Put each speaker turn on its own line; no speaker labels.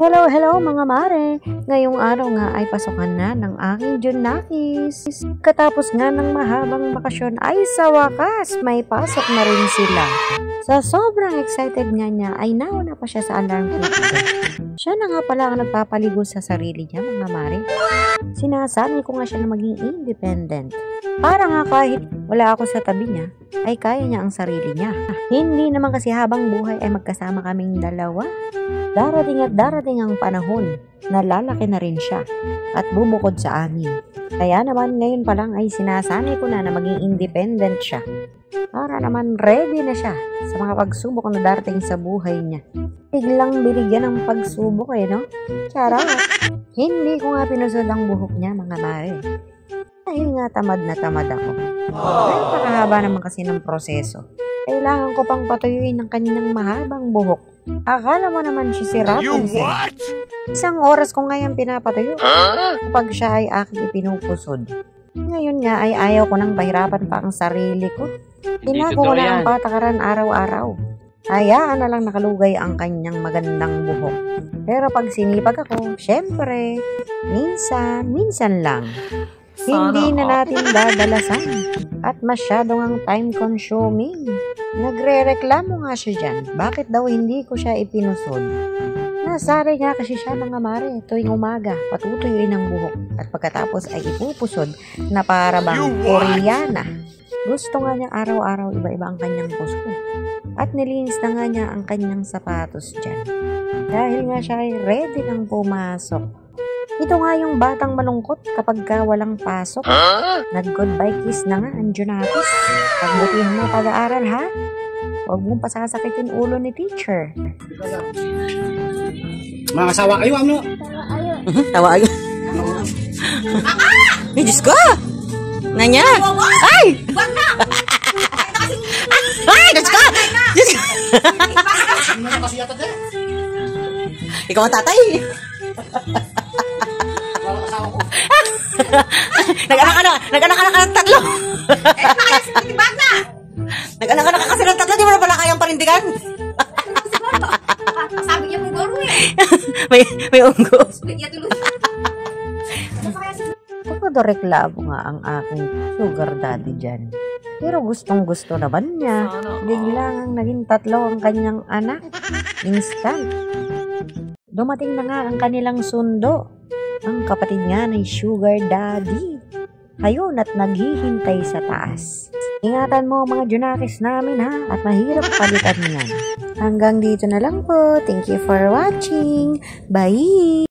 Hello, hello mga mare! Ngayong araw nga ay pasukan na ng aking Junakis. Katapos nga ng mahabang bakasyon ay sa wakas may pasok na rin sila. Sa sobrang excited nga niya ay nauna pa siya sa alarm clock. Siya na nga pala ang nagpapaligo sa sarili niya mga mare. Sinasanay ko nga siya na maging independent. Para nga kahit wala ako sa tabi niya, ay kaya niya ang sarili niya. Hindi naman kasi habang buhay ay magkasama kaming dalawa. Darating at darating ang panahon na lalaki na rin siya at bubukod sa amin. Kaya naman ngayon pa lang ay sinasanay ko na maging independent siya. Para naman ready na siya sa mga pagsubok na darating sa buhay niya. Biglang binigyan ng pagsubok no? Charot! Hindi ko nga pinusod ang buhok niya mga mare. Dahil nga tamad na tamad ako. Dahil pakahaba naman kasi ng proseso. Kailangan ko pang patuyuin ang kanyang mahabang buhok. Akala mo naman siya si Rapunzel. Isang oras ko ngayon pinapatuyo kapag siya ay aking ipinupusod. Ngayon nga ay ayaw ko nang pahirapan pa ang sarili ko. Ginagawa ko na ang patakaran araw-araw. Hayaan na lang nakalugay ang kanyang magandang buhok. Pero pag sinipag ako, syempre, minsan lang. Hindi na natin dadalasan at masyadong ang time consuming. Nagre-reklamo nga siya dyan. Bakit daw hindi ko siya ipinusod? Nasaray nga kasi siya mga mare tuwing umaga patutuyuin ang buhok at pagkatapos ay ipupusod na para bang Koreana. Gusto nga niya araw-araw iba-iba ang kanyang pusod at nilinis na nga niya ang kanyang sapatos dyan. Dahil nga siya ay ready nang pumasok. Ito nga yung batang malungkot kapag ka walang pasok. Nag-goodbye kiss na nga ang Junakis. Pagbutihan mo pag-aaral ha. Huwag mong pasasakitin ulo ni teacher.
Mga asawa kayo, ano?
Tawa ayo. Ay, Diyos ko! Nanya! Ay! Ay, Diyos ko! Diyos ko! Ikaw ang tatay! Nag-anak-anak ka ng tatlo. Nag-anak-anak ka kasi ng tatlo, di mo na pala kayang parindigan.
Sabi niya may goro
may unggo. Reklamo nga ang aking sugar daddy dyan. Pero gustong gusto naman niya. Biglang naging tatlo ang kanyang anak. Instant. Dumating na nga ang kanilang sundo. Ang kapatid niya ay sugar daddy. Ayun at naghihintay sa taas. Ingatan mo mga Junakis namin ha at mahirap palitan niyan. Hanggang dito na lang po. Thank you for watching. Bye!